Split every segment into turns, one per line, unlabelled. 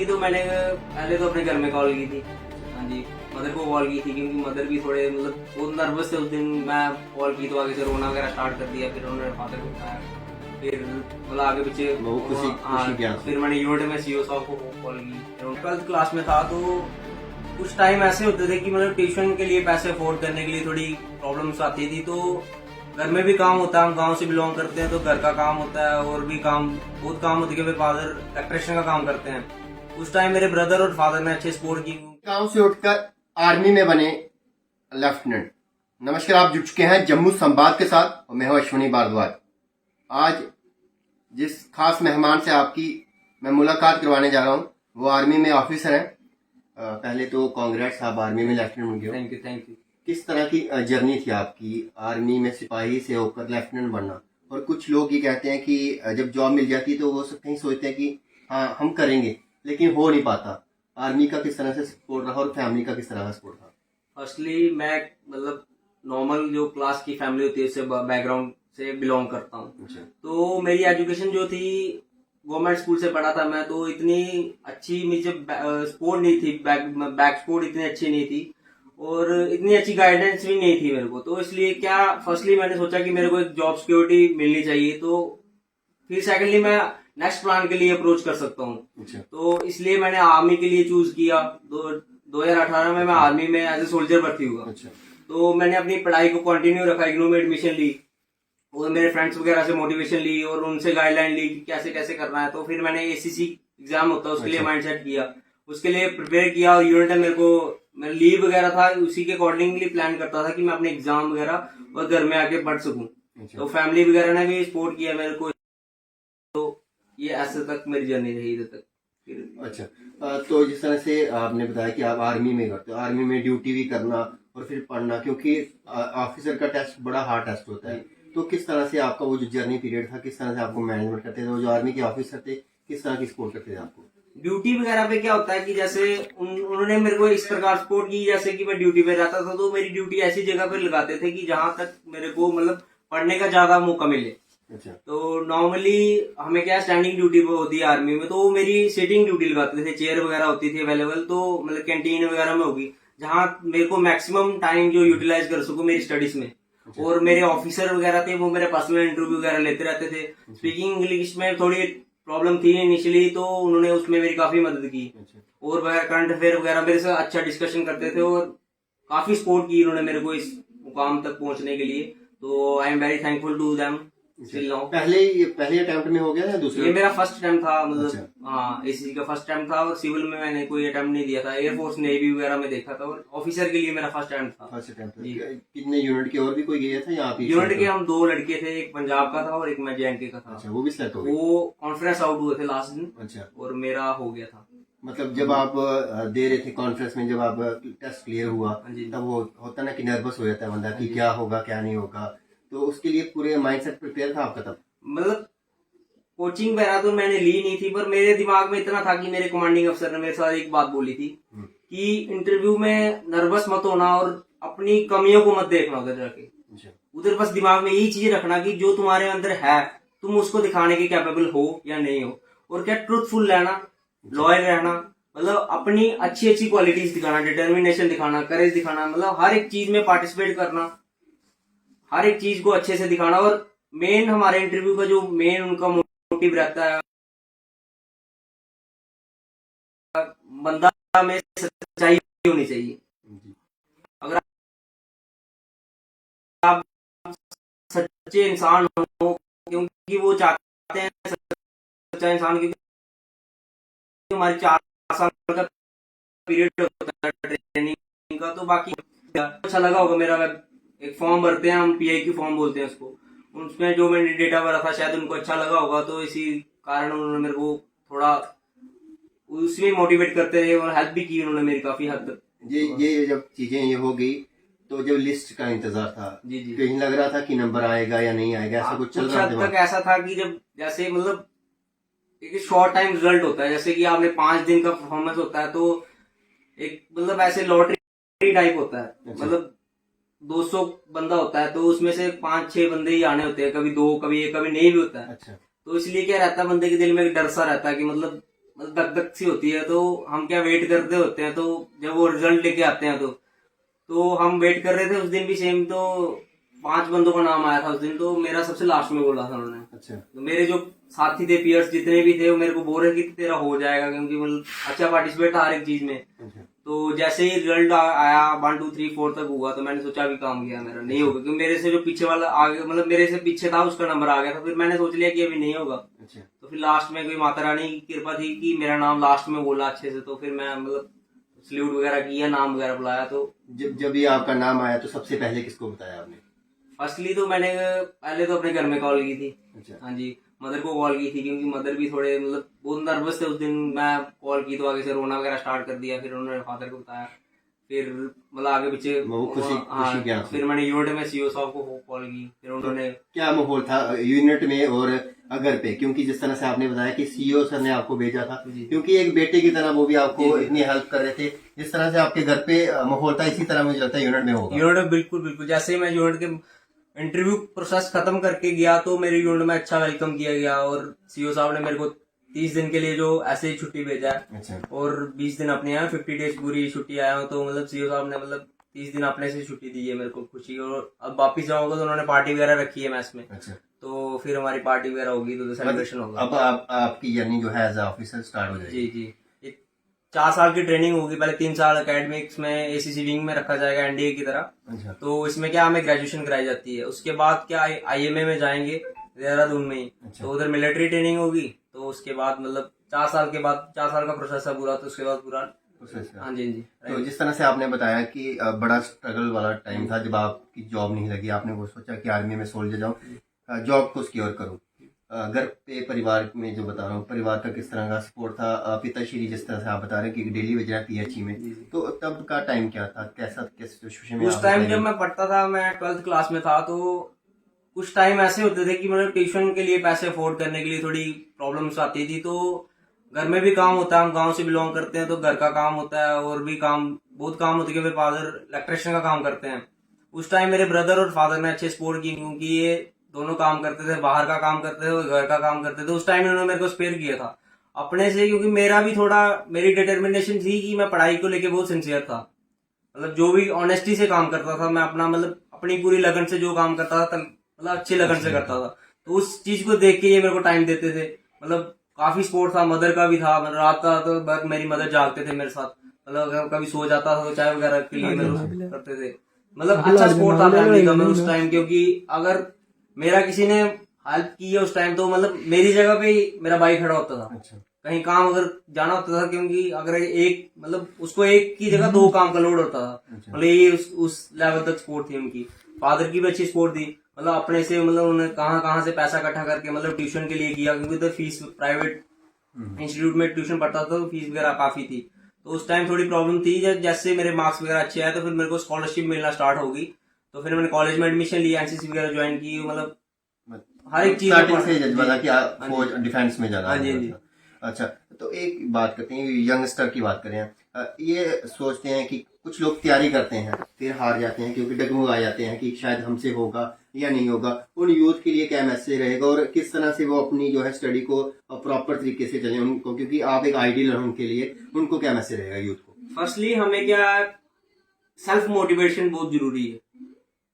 तो मैंने पहले तो अपने घर में कॉल की थी। हाँ जी, मदर को कॉल की थी क्योंकि मदर भी थोड़े मतलब वो नर्वस थे उस दिन। मैं कॉल की तो आगे से रोना वगैरह स्टार्ट कर दिया। फिर उन्होंने फादर को उठाया, फिर मतलब आगे पीछे
वो खुशी क्या
फिर मैंने यूनिट में सीओ साहब को कॉल की। 12th क्लास में था तो कुछ टाइम ऐसे होते थे कि मतलब ट्यूशन के लिए पैसे अफोर्ड करने के लिए थोड़ी प्रॉब्लम्स आती थी। तो घर में भी काम होता है, हम गांव से बिलोंग करते हैं तो घर का काम होता है और भी काम बहुत काम होती है। मेरे फादर इलेक्ट्रिशियन का काम करते हैं। उस टाइम मेरे ब्रदर और फादर ने अच्छे सपोर्ट की।
गांव से उठकर आर्मी में बने लेफ्टिनेंट। नमस्कार, आप जुड़ चुके हैं जम्मू संवाद के साथ और मैं हूं अश्विनी भारद्वाज। आज जिस खास मेहमान से आपकी मैं मुलाकात करवाने जा रहा हूं वो आर्मी में ऑफिसर हैं। पहले तो कांग्रेस, आप आर्मी में लेफ्टिनेंट बन गए।
Thank you.
किस तरह की जर्नी थी आपकी आर्मी में सिपाही से होकर लेफ्टिनेंट बनना? और कुछ लोग ये कहते हैं कि जब जॉब मिल जाती है तो वो कहीं सोचते हैं कि हाँ हम करेंगे, लेकिन हो नहीं पाता। आर्मी का किस तरह से सपोर्ट रहा और फैमिली का किस तरह का सपोर्ट था?
फर्स्टली मैं मतलब नॉर्मल जो क्लास की फैमिली होती है उससे बैकग्राउंड से बिलोंग करता हूँ।
अच्छा।
तो मेरी एजुकेशन जो थी गवर्नमेंट स्कूल से पढ़ा था मैं। तो इतनी अच्छी मुझे स्पोर्ट नहीं थी, बैक स्पोर्ट इतनी अच्छी नहीं थी और इतनी अच्छी गाइडेंस भी नहीं थी मेरे को। तो इसलिए क्या फर्स्टली मैंने सोचा कि मेरे को एक जॉब सिक्योरिटी मिलनी चाहिए। तो फिर सेकेंडली मैं नेक्स्ट प्लान के लिए अप्रोच कर सकता हूँ।
अच्छा।
तो इसलिए मैंने आर्मी के लिए चूज किया। 2018 में मैं आर्मी में एज ए सोल्जर भर्ती हुआ।
अच्छा।
तो मैंने अपनी पढ़ाई को कंटिन्यू रखा, इग्नू में एडमिशन ली और मेरे फ्रेंड्स वगैरह से मोटिवेशन ली और उनसे गाइडलाइन ली कि कैसे कैसे करना है। तो फिर मैंने एसीसी एग्जाम होता है उसके लिए माइंडसेट किया, उसके लिए प्रिपेयर किया। और यूनिट में मेरे को मेरा लीव वगैरह था, उसी के अकॉर्डिंगली प्लान करता था कि मैं अपने एग्जाम वगैरह और घर में आके पढ़ सकूं। तो फैमिली वगैरह ने भी सपोर्ट किया मेरे को। तो ये ऐसे तक मेरी जर्नी रही इधर तक।
अच्छा, तो जिस तरह से आपने बताया कि आप आर्मी में करते हो, आर्मी में ड्यूटी भी करना और फिर पढ़ना, क्योंकि ऑफिसर का टेस्ट बड़ा हार्ड टेस्ट होता है। तो किस तरह से आपका वो जो जर्नी पीरियड था, किस तरह से आपको मैनेजमेंट करते थे? वो जो आर्मी के ऑफिसर थे किस तरह की सपोर्ट करते थे आपको?
ड्यूटी वगैरह पे क्या होता है कि जैसे उन्होंने मेरे को इस प्रकार सपोर्ट की, जैसे कि मैं ड्यूटी पे रहता था तो मेरी ड्यूटी ऐसी जगह पे लगाते थे कि जहां तक मेरे को मतलब पढ़ने का ज्यादा मौका मिले।
अच्छा।
तो नॉर्मली हमें क्या स्टैंडिंग ड्यूटी होती है आर्मी में, तो वो मेरी सिटिंग ड्यूटी लगाते थे। चेयर वगैरह होती थी अवेलेबल, तो मतलब कैंटीन वगैरह में होगी जहां मेरे को मैक्सिमम टाइम जो यूटिलाइज कर सकूं मेरी स्टडीज में।
अच्छा।
और मेरे ऑफिसर वगैरह थे वो मेरे पर्सनल इंटरव्यू वगैरह लेते रहते थे। स्पीकिंग इंग्लिश में थोड़ी प्रॉब्लम थी इनिशियली, तो उन्होंने उसमें मेरी काफी मदद की।
अच्छा।
और करंट अफेयर वगैरह मेरे से अच्छा डिस्कशन करते थे और काफी सपोर्ट की उन्होंने मेरे को इस मुकाम तक पहुंचने के लिए। तो I am very thankful to them.
पहले अटेम्प्ट में हो गया या दूसरे?
ये मेरा फर्स्ट अटेम्प्ट था, मतलब
अच्छा।
हाँ एसीसी का फर्स्ट अटेम्प्ट था। और सिविल में मैंने कोई अटेम्प्ट नहीं दिया था, एयरफोर्स नेवी वगैरह में देखा था। और ऑफिसर के लिए मेरा फर्स्ट अटेम्प्ट था।
First attempt. कितने यूनिट के और भी कोई गया था या आप ही?
यूनिट के हम 2 लड़के थे, एक पंजाब का था और एक मैं JNK का था।
अच्छा, वो भी सिलेक्ट हो गए?
वो कॉन्फ्रेंस आउट हुए थे लास्ट दिन।
अच्छा।
और मेरा हो गया था।
मतलब जब आप दे रहे थे कॉन्फ्रेंस में, जब आप टेस्ट क्लियर हुआ तब वो होता ना कि नर्वस हो जाता है बंदा कि क्या होगा क्या नहीं होगा, तो उसके लिए पूरे माइंडसेट प्रिपेयर था आपका तब?
मतलब कोचिंग वगैरह तो मैंने ली नहीं थी, पर मेरे दिमाग में इतना था कि मेरे कमांडिंग अफसर ने मेरे साथ एक बात बोली थी कि इंटरव्यू में नर्वस मत होना और अपनी कमियों को मत देखना उधर जाके। उधर बस दिमाग में यही चीज रखना कि जो तुम्हारे अंदर है तुम उसको दिखाने के कैपेबल हो या नहीं हो। और क्या ट्रूथफुल रहना, लॉयल रहना, मतलब अपनी अच्छी अच्छी क्वालिटीज दिखाना, डिटर्मिनेशन दिखाना, करेज दिखाना, मतलब हर एक चीज में पार्टिसिपेट करना, हर एक चीज को अच्छे से दिखाना। और मेन हमारे इंटरव्यू का जो मेन उनका मोटिव रहता है, बंदा में सच्चाई होनी चाहिए। अगर आप सच्चे इंसान हो, क्योंकि वो चाहते हैं सच्चा इंसान, क्योंकि हमारी 4 साल का पीरियड होता है ट्रेनिंग का। तो बाकी अच्छा लगा होगा मेरा एक फॉर्म भरते हैं हम, PIQ फॉर्म बोलते हैं उसको, उसमें जो मैंने डेटा भरा था शायद उनको अच्छा लगा होगा। तो इसी कारण उन्होंने मेरे को थोड़ा उसमें मोटिवेट करते रहे और हेल्प भी की उन्होंने मेरी काफी हद तक।
ये जब चीजें ये हो गई तो जब लिस्ट का इंतजार था, कहीं लग रहा था कि नंबर आएगा या नहीं आएगा, ऐसा कुछ चल रहा था?
तक ऐसा था कि जब जैसे मतलब एक शॉर्ट टाइम रिजल्ट होता है, जैसे कि आपने 5 दिन का परफॉर्मेंस होता है, तो एक मतलब ऐसे लॉटरी टाइप होता है।
अच्छा।
मतलब 200 बंदा होता है तो उसमें से 5-6 बंदे ही आने होते हैं, कभी 2, कभी 1, कभी नहीं भी होता है।
अच्छा।
तो इसलिए क्या रहता है बंदे के दिल में एक डर सा रहता है कि मतलब मतलब दक दक सी होती है। तो हम क्या वेट करते होते हैं, तो जब वो रिजल्ट लेके आते हैं तो हम वेट कर रहे थे उस दिन भी सेम। तो 5 बंदों का नाम आया था उस दिन, तो मेरा सबसे लास्ट में बोला था उन्होंने।
अच्छा।
तो मेरे जो साथी थे, पियर्स जितने भी थे, वो मेरे को बोल रहे कि तेरा हो जाएगा, क्योंकि मतलब अच्छा पार्टिसिपेट था हर एक चीज में।
अच्छा।
तो जैसे ही रिजल्ट आया 1 2 3 4 तक हुआ, तो मैंने सोचा अभी काम गया मेरा, नहीं होगा। क्योंकि मेरे से जो पीछे वाला आगे, मतलब मेरे से पीछे था, उसका नंबर आ गया था। फिर मैंने सोच लिया कि अभी नहीं होगा।
अच्छा।
तो फिर लास्ट में कोई माता रानी की कृपा थी कि मेरा नाम लास्ट में बोला अच्छे से। तो फिर मैं मतलब सल्यूट वगैरह किया, नाम वगैरह बुलाया। तो
जब ये आपका नाम आया तो सबसे पहले किसको बताया आपने?
फर्स्टली तो मैंने पहले तो अपने घर में कॉल की थी।
अच्छा।
हाँ जी, मदर को कॉल की थी, क्योंकि मदर भी थोड़े मतलब बहुत नर्वस थे उस दिन। मैं कॉल की तो आगे से रोना वगैरह स्टार्ट कर दिया। फिर उन्होंने फादर को बताया, फिर मतलब आगे पीछे
वो खुशी क्या थी?
फिर मैंने यूनिट में सीओ साहब को कॉल की। फिर उन्होंने
क्या माहौल था यूनिट में और अगर पे? क्योंकि जिस तरह से आपने बताया कि सीईओ सर ने आपको भेजा था,
जी।
क्योंकि एक बेटे की तरह वो भी आपको
जी, जी।
इतनी हेल्प कर रहे थे। जिस तरह से आपके घर पे माहौल था, इसी तरह मुझे लगता है यूनिट में होगा।
यूनिट में बिल्कुल बिल्कुल, जैसे ही मैं यूनिट के इंटरव्यू प्रोसेस खत्म करके गया, तो मेरे यूनिट में अच्छा वेलकम किया गया। और सीओ साहब ने मेरे को 30 दिन के लिए जो ऐसे ही छुट्टी भेजा है।
अच्छा।
और 20 दिन अपने यहाँ 50 डेज पूरी छुट्टी आया हूँ। तो मतलब सीओ साहब ने मतलब 30 दिन अपने से छुट्टी दी है मेरे को, खुशी। और अब वापिस जाऊंगा तो उन्होंने पार्टी वगैरह रखी है मैस में।
अच्छा।
तो फिर हमारी पार्टी वगैरह होगी, तो सेलिब्रेशन होगा।
अब आपकी जर्नी जो है एज ऑफिसर स्टार्ट हो जाएगी।
जी जी। 4 साल की ट्रेनिंग होगी। पहले 3 साल एकेडमिक्स में एसीसी विंग में रखा जाएगा, एनडीए की तरह।
अच्छा।
तो इसमें क्या हमें ग्रेजुएशन कराई जाती है। उसके बाद क्या आईएमए में जाएंगे देहरादून में ही।
अच्छा।
तो उधर मिलिट्री ट्रेनिंग होगी। तो उसके बाद मतलब 4 साल के बाद, 4 साल का प्रोसेस है पूरा। तो उसके बाद पूरा हाँ जी।
तो जिस तरह से आपने बताया कि बड़ा स्ट्रगल वाला टाइम था जब आपकी जॉब नहीं लगी, आपने वो सोचा कि आर्मी में सोल्जर जाऊं, जॉब को सिक्योर करूं। घर पे परिवार में जो बता रहा हूँ, परिवार का किस तरह का सपोर्ट था? पिताश्री जिस तरह से आप बता रहे हैं कि डेली वेज है पीएचई में, तो तब का टाइम क्या था? कैसा किस सिचुएशन में?
उस टाइम जब मैं पढ़ता था, मैं 12th क्लास में था, तो कुछ टाइम ऐसे होते थे कि मतलब ट्यूशन के लिए पैसे अफोर्ड करने के लिए थोड़ी प्रॉब्लम्स आती थी। तो घर में भी काम होता है, हम गांव से बिलोंग करते हैं, तो घर का काम होता है और भी काम, बहुत काम होते हैं। मेरे फादर इलेक्ट्रिशियन का काम करते हैं। उस टाइम मेरे ब्रदर और फादर ने अच्छे सपोर्ट की, क्योंकि ये दोनों काम करते थे, बाहर का काम करते थे और घर का काम करते थे। उस टाइम इन्होंने मेरे को स्पेयर किया था अपने से, क्योंकि मेरा भी थोड़ा, मेरी डिटर्मिनेशन थी कि मैं पढ़ाई को लेके बहुत सिंसियर था। मतलब जो भी ऑनेस्टी से काम करता था मैं, अपना मतलब अपनी पूरी लगन से जो काम करता था, मतलब अच्छी लगन से करता था। तो उस चीज को देख के ये मेरे को टाइम देते थे। मतलब काफी सपोर्ट था, मदर का भी था। मतलब रात का तो मेरी मदर जागते थे मेरे साथ। मतलब अगर कभी सो जाता था तो चाय वगैरह के लिए मेरे करते थे। मतलब अच्छा सपोर्ट था फैमिली का मेरे उस टाइम। क्योंकि अगर मेरा किसी ने हेल्प की है उस टाइम, तो मतलब मेरी जगह पे ही मेरा भाई खड़ा होता था।
अच्छा।
कहीं काम अगर जाना होता था, क्योंकि अगर एक मतलब उसको एक की जगह 2 काम का लोड होता था। मतलब ये उस लेवल तक सपोर्ट थी उनकी। फादर की भी अच्छी सपोर्ट थी। मतलब अपने से, मतलब उन्होंने कहाँ से पैसा इकट्ठा करके मतलब ट्यूशन के लिए किया, क्योंकि तो फीस प्राइवेट इंस्टीट्यूट में ट्यूशन पढ़ता था, तो फीस वगैरह काफी थी। तो उस टाइम थोड़ी प्रॉब्लम थी। जैसे मेरे मार्क्स वगैरह अच्छे आए, तो फिर मेरे को स्कॉलरशिप मिलना स्टार्ट होगी। तो फिर मैंने कॉलेज में एडमिशन लिया, एनसीसी वगैरह ज्वाइन की। मतलब हर एक चीज
स्टार्टिंग से जज्बा था कि आप फौज डिफेंस में जाना
हाँ जी।
है। अच्छा। तो एक बात करते हैं, यंगस्टर की बात करें, ये सोचते हैं कि कुछ लोग तैयारी करते हैं फिर हार जाते हैं, क्योंकि डगमगा जाते हैं कि शायद हमसे होगा या नहीं होगा। उन यूथ के लिए क्या मैसेज रहेगा और किस तरह से वो अपनी जो है स्टडी को प्रॉपर तरीके से चलें उनको, क्योंकि आप एक आइडियल हैं उनके लिए, उनको क्या मैसेज रहेगा यूथ को?
फर्स्टली हमें क्या, सेल्फ मोटिवेशन बहुत जरूरी है।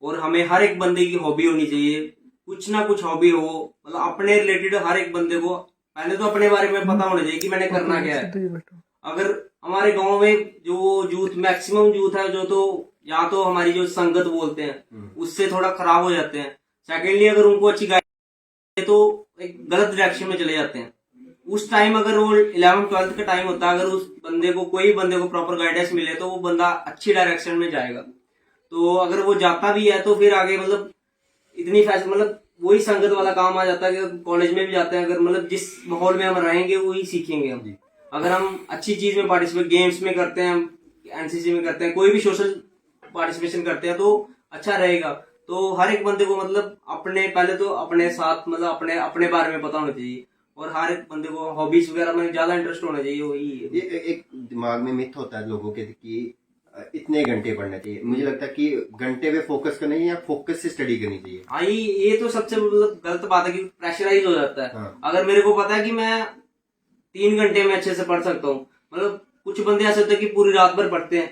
और हमें हर एक बंदे की हॉबी होनी चाहिए, कुछ ना कुछ हॉबी हो। मतलब अपने रिलेटेड हर एक बंदे को पहले तो अपने बारे में पता होना चाहिए कि मैंने करना क्या है। अगर हमारे गांव में जो यूथ, मैक्सिमम यूथ है जो, तो या तो हमारी जो संगत बोलते हैं उससे थोड़ा खराब हो जाते हैं। सेकेंडली अगर उनको अच्छी गाइड तो एक गलत डायरेक्शन में चले जाते हैं। उस टाइम अगर वो 11th 12th का टाइम होता है, अगर उस बंदे को, कोई बंदे को प्रॉपर गाइडेंस मिले, तो वो बंदा अच्छी डायरेक्शन में जाएगा। तो अगर वो जाता भी है तो फिर आगे मतलब इतनी फैसिलिटी, मतलब वही संगत वाला काम आ जाता है कि कॉलेज में भी जाते हैं, अगर मतलब जिस माहौल में हम रहेंगे वही सीखेंगे हम। अगर हम अच्छी चीज में पार्टिसिपेट, गेम्स में करते हैं, एनसीसी में करते हैं, कोई भी सोशल पार्टिसिपेशन करते हैं, तो अच्छा रहेगा। तो हर एक बंदे को मतलब अपने, पहले तो अपने साथ, मतलब अपने अपने बारे में पता होना चाहिए। और हर एक बंदे को हॉबीज वगैरह में ज्यादा इंटरेस्ट होना चाहिए। वही
एक दिमाग में मिथ होता है लोगों के कि इतने घंटे पढ़ना चाहिए। मुझे लगता है कि घंटे पे फोकस करना चाहिए या फोकस से स्टडी करनी चाहिए।
हाँ, ये तो सबसे मतलब गलत बात है कि प्रेशराइज हो जाता है।
हाँ।
अगर मेरे को पता है कि मैं 3 घंटे में अच्छे से पढ़ सकता हूँ। मतलब कुछ बंदे ऐसे होते हैं कि पूरी रात भर पढ़ते हैं,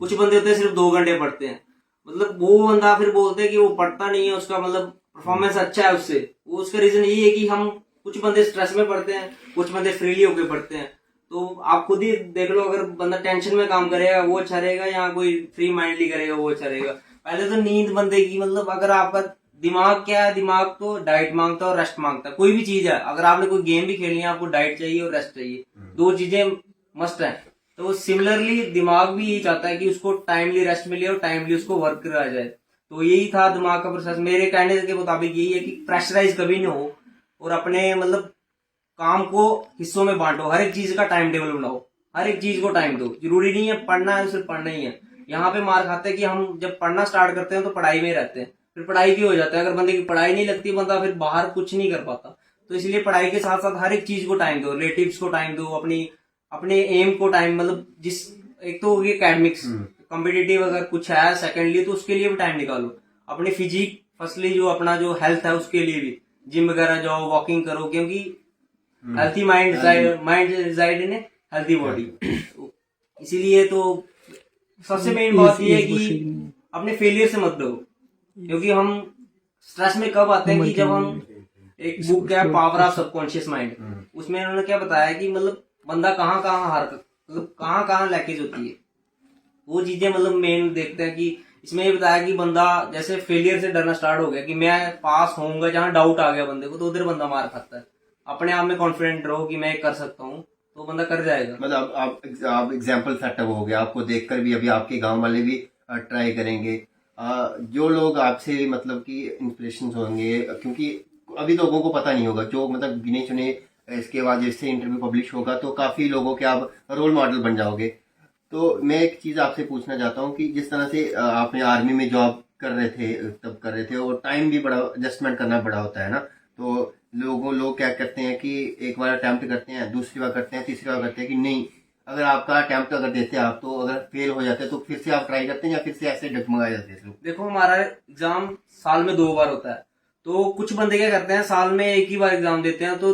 कुछ बंदे होते हैं सिर्फ 2 घंटे पढ़ते हैं। मतलब वो बंदा फिर बोलते हैं कि वो पढ़ता नहीं है, उसका मतलब परफॉर्मेंस अच्छा है उससे, वो उसका रीजन यही है कि हम कुछ बंदे स्ट्रेस में पढ़ते हैं, कुछ बंदे फ्रीली होकर पढ़ते हैं। तो आप खुद ही देख लो, अगर बंदा टेंशन में काम करेगा वो अच्छा रहेगा या कोई फ्री माइंडली करेगा वो अच्छा रहेगा। पहले तो नींद बंदे की, मतलब अगर आपका दिमाग क्या है, दिमाग तो डाइट मांगता है और रेस्ट मांगता है। कोई भी चीज है, अगर आपने कोई गेम भी खेलनी है आपको डाइट चाहिए और रेस्ट चाहिए, 2 चीजें मस्ट है। तो सिमिलरली दिमाग भी यही चाहता है कि उसको टाइमली रेस्ट मिले और टाइमली उसको वर्क करा जाए। तो यही था दिमाग का प्रोसेस। मेरे कहने के मुताबिक यही है कि प्रेशराइज कभी ना हो और अपने मतलब काम को हिस्सों में बांटो, हर एक चीज का टाइम टेबल बनाओ, हर एक चीज को टाइम दो। जरूरी नहीं है पढ़ना है सिर्फ पढ़ना ही है। यहाँ पे मार खाते हैं कि हम जब पढ़ना स्टार्ट करते हैं तो पढ़ाई में रहते हैं, फिर पढ़ाई की हो जाता है। अगर बंदे की पढ़ाई नहीं लगती बंदा फिर बाहर कुछ नहीं कर पाता। तो इसलिए पढ़ाई के साथ साथ हर एक चीज को टाइम दो, रिलेटिव्स को टाइम दो, अपने एम को टाइम, मतलब जिस एक तो होगी एकेडमिक्स कॉम्पिटिटिव अगर कुछ है, सेकेंडली तो उसके लिए भी टाइम निकालो। अपनी फिजिक फर्स्टली जो अपना जो हेल्थ है उसके लिए भी जिम वगैरह जाओ, वॉकिंग करो, क्योंकि हेल्थी माइंड रिजाइड इन हेल्थी बॉडी। इसीलिए तो सबसे मेन बात ये है कि अपने फेलियर से मत डरो, क्योंकि हम स्ट्रेस में कब आते हैं कि जब हम, एक बुक है पावर ऑफ सबकॉन्शियस माइंड, उसमें उन्होंने क्या बताया कि मतलब बंदा कहाँ कहाँ मतलब कहाँ कहाँ लैकेज होती है, वो चीजें मतलब मेन देखते हैं। कि इसमें ये बताया कि बंदा जैसे फेलियर से डरना स्टार्ट हो गया कि मैं पास होऊंगा, जहां डाउट आ गया बंदे को तो उधर बंदा मार खाता है। अपने आप में कॉन्फिडेंट रहो कि मैं कर सकता हूँ तो बंदा कर जाएगा।
मतलब आप एग्जाम्पल सेटअप हो गया, आपको देखकर भी अभी आपके गांव वाले भी ट्राई करेंगे। जो लोग आपसे मतलब कि इंस्पिरेशन होंगे, क्योंकि अभी लोगों को पता नहीं होगा, जो मतलब गिने चुने, इसके बाद जैसे इंटरव्यू पब्लिश होगा तो काफी लोगों के आप रोल मॉडल बन जाओगे। तो मैं एक चीज आपसे पूछना चाहता हूँ कि जिस तरह से आपने आर्मी में जॉब कर रहे थे, तब कर रहे थे, और टाइम भी बड़ा एडजस्टमेंट करना बड़ा होता है ना। तो लोग क्या करते हैं कि एक बार अटेम्प्ट करते हैं, दूसरी बार करते हैं, तीसरी बार करते हैं कि नहीं, अगर आपका अटेम्प्ट अगर देते हैं आप, तो अगर फेल हो जाते हैं तो फिर से आप ट्राई करते हैं या फिर से ऐसे डगमगाए जाते हैं?
देखो हमारा एग्जाम साल में 2 बार होता है, तो कुछ बंदे क्या करते हैं साल में एक ही बार एग्जाम देते हैं तो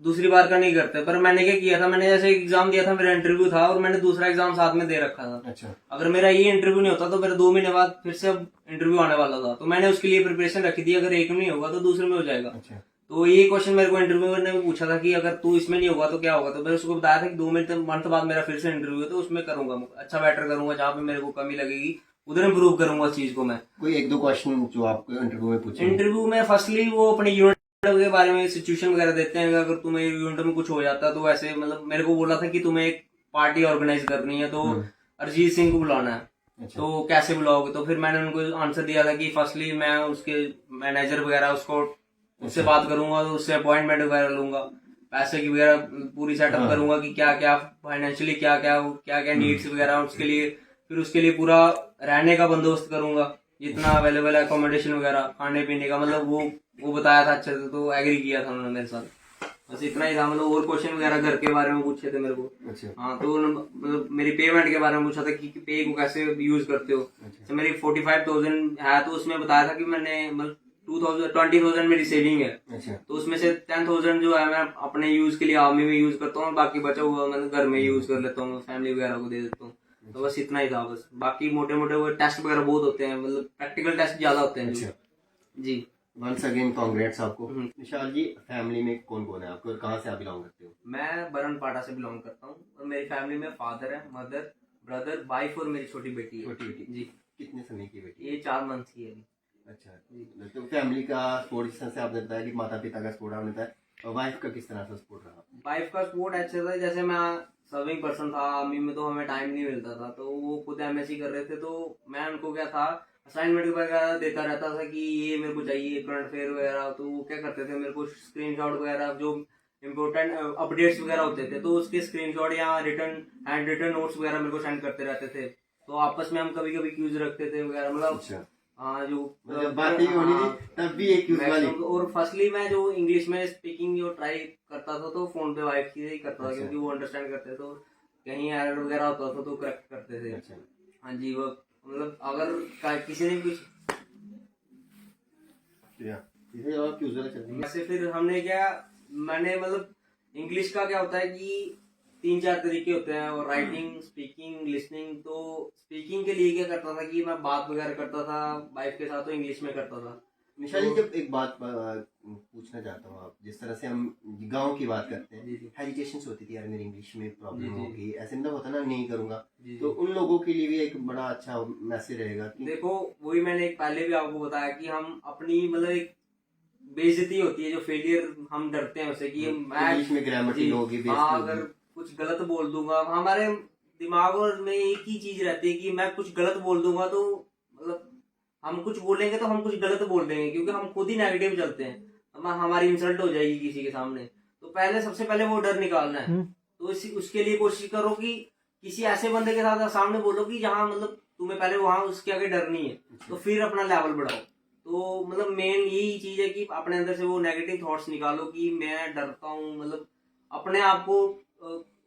दूसरी बार का नहीं करते। पर मैंने क्या किया था, मैंने जैसे एग्जाम दिया था, मेरा इंटरव्यू था और मैंने दूसरा एग्जाम साथ में दे रखा था।
अच्छा।
अगर मेरा ये इंटरव्यू नहीं होता तो मेरा 2 महीने बाद फिर से अब इंटरव्यू आने वाला था, तो मैंने उसके लिए प्रिपरेशन रखी थी, अगर एक में नहीं होगा तो दूसरे में हो जाएगा।
अच्छा।
तो ये क्वेश्चन मेरे को इंटरव्यू ने भी पूछा था कि अगर तू इसमें नहीं होगा तो क्या होगा, तो मैंने उसको बताया था कि 2 मंथ बाद मेरा फिर से इंटरव्यू है तो उसमें करूंगा, अच्छा बेटर करूंगा, जहाँ पे मेरे को कमी लगेगी उधर इम्प्रूव करूंगा उस चीज को मैं।
कोई 1-2 क्वेश्चन जो आपको इंटरव्यू में पूछे?
इंटरव्यू में फर्स्टली वो अपने यूनिट के बारे में सिचुएशन वगैरह देते हैं, अगर तुम्हें यूनिट में कुछ हो जाता है तो ऐसे, मतलब मेरे को बोला था कि तुम्हें एक पार्टी ऑर्गेनाइज करनी है तो अरिजीत सिंह को बुलाना है।
अच्छा।
तो कैसे बुलाओगे, तो फिर मैंने उनको आंसर दिया था कि फर्स्टली मैं उसके मैनेजर वगैरह उससे बात करूंगा, तो उससे अपॉइंटमेंट वगैरह लूंगा, पैसे की वगैरह पूरी सेटअप करूंगा कि क्या क्या फाइनेंशियली क्या क्या नीड्स वगैरह उसके लिए, फिर उसके लिए पूरा रहने का बंदोबस्त करूंगा, जितना अवेलेबल है अकोमोडेशन वगैरह, खाने पीने का, मतलब वो बताया था अच्छे से, तो एग्री किया था उन्होंने मेरे साथ। बस इतना ही था, मतलब और क्वेश्चन वगैरह घर के बारे में पूछे थे मेरे को।
अच्छा।
हाँ, तो मतलब मेरी पेमेंट के बारे में पूछा था कि पे को कैसे यूज करते हो। तो मेरी 45,000 है, तो उसमें बताया था कि मैंने मतलब 20,000 मेरी सेविंग है।
अच्छा।
तो उसमें से 10,000 जो है मैं अपने यूज के लिए आर्मी में यूज करता हूँ, बाकी बचा हुआ मैं घर में यूज कर लेता हूँ, फैमिली वगैरह को दे देता हूँ। तो बस इतना ही था बस, बाकी मोटे मोटे वो टेस्ट वगैरह बहुत होते हैं, मतलब प्रैक्टिकल टेस्ट ज्यादा होते हैं।
अच्छा
जी।
वंस अगेन कांग्रेट्स आपको। निशाल जी, फैमिली में कौन कौन है आपको और कहाँ से आप बिलोंग करते हो?
मैं बरनपाड़ा से बिलोंग करता हूँ और मेरी फैमिली में फादर है, मदर, ब्रदर, वाइफ और मेरी छोटी बेटी है।
छोटी बेटी
जी।
कितने समय की बेटी?
ये 4 मंथ की है।
अच्छा। तो फैमिली का सपोर्ट जिस तरह से आपने बताया कि माता पिता का सपोर्ट आपने बताया, और वाइफ का किस तरह से सपोर्ट रहा?
वाइफ का सपोर्ट अच्छा था, जैसे मैं सर्विंग पर्सन था आर्मी में, तो हमें टाइम नहीं मिलता था, तो वो खुद एमएससी कर रहे थे, तो मैं उनको क्या था असाइनमेंट वगैरह देता रहता था कि ये मेरे को चाहिए करंट अफेयर वगैरह, तो वो क्या करते थे मेरे को स्क्रीनशॉट वगैरह जो इम्पोर्टेंट अपडेट्स वगैरह होते थे तो उसके स्क्रीनशॉट या रिटर्न हैंड रिटर्न नोट्स वगैरह मेरे को सेंड करते रहते थे, तो आपस में हम कभी कभी क्यूज रखते थे वगैरह, मतलब
अच्छा।
हाँ जो
बातें होनी थी तब भी एक यूज वाली।
और फर्स्टली मैं जो इंग्लिश में स्पीकिंग जो ट्राई करता था तो फोन पे वाइफ की ही करता था।
अच्छा।
क्योंकि वो अंडरस्टैंड करते, तो कहीं एरर वगैरह होता था तो करेक्ट करते थे।
अच्छा।
हाँ जी, वो मतलब अगर किसी ने कुछ
इसे जवाब क्यों जरा चल रही है?
वैसे फिर हमने क्या, मैंने मतलब इंग्लिश का क्या होता है कि 3-4 तरीके होते हैं, और राइटिंग, स्पीकिंग, लिसनिंग। तो स्पीकिंग के लिए क्या करता था कि मैं बात वगैरह करता था वाइफ के साथ, तो इंग्लिश में करता था।
निशा जी, जब एक बात पूछना चाहता हूँ, आप जिस तरह से हम गांव की बात करते हैं,
जी जी
हेजिटेशन होती थी, यार मेरी इंग्लिश में प्रॉब्लम
जी जी
होगी, ऐसे मतलब होता ना, नहीं करूंगा।
जी
तो
जी।
उन लोगों के लिए भी एक बड़ा अच्छा मैसेज रहेगा कि
देखो, वही मैंने एक पहले भी आपको बताया कि हम अपनी मतलब एक बेइज्जती होती है, जो फेलियर हम डरते हैं उससे कि मैं
इंग्लिश में ग्रामेटिक
जी
होगी, बेइज्जती
हाँ,
होगी।
अगर कुछ गलत बोल दूंगा, हमारे दिमाग और में एक ही चीज रहती है कि मैं कुछ गलत बोल दूंगा तो मतलब हम कुछ बोलेंगे तो हम कुछ गलत बोल देंगे, क्योंकि हम खुद ही नेगेटिव चलते हैं, हमारी इंसल्ट हो जाएगी किसी के सामने। तो पहले सबसे पहले वो डर निकालना है। तो उसके लिए कोशिश करो कि किसी ऐसे बंदे के साथ सामने बोलो कि जहाँ मतलब तुम्हें पहले वहां उसके आगे डर नहीं है, तो फिर अपना लेवल बढ़ाओ। तो मतलब मेन यही चीज है कि अपने अंदर से वो नेगेटिव थॉट्स निकालो कि मैं डरता हूँ, मतलब अपने आप को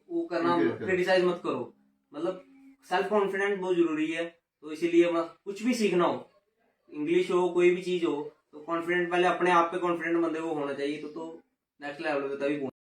वो करना, क्रिटिसाइज मत करो। मतलब सेल्फ कॉन्फिडेंस बहुत जरूरी है। तो इसीलिए कुछ भी सीखना हो, इंग्लिश हो, कोई भी चीज हो, तो कॉन्फिडेंट पहले अपने आप पे कॉन्फिडेंट बंदे को होना चाहिए। तो नेक्स्ट लेवल पे तभी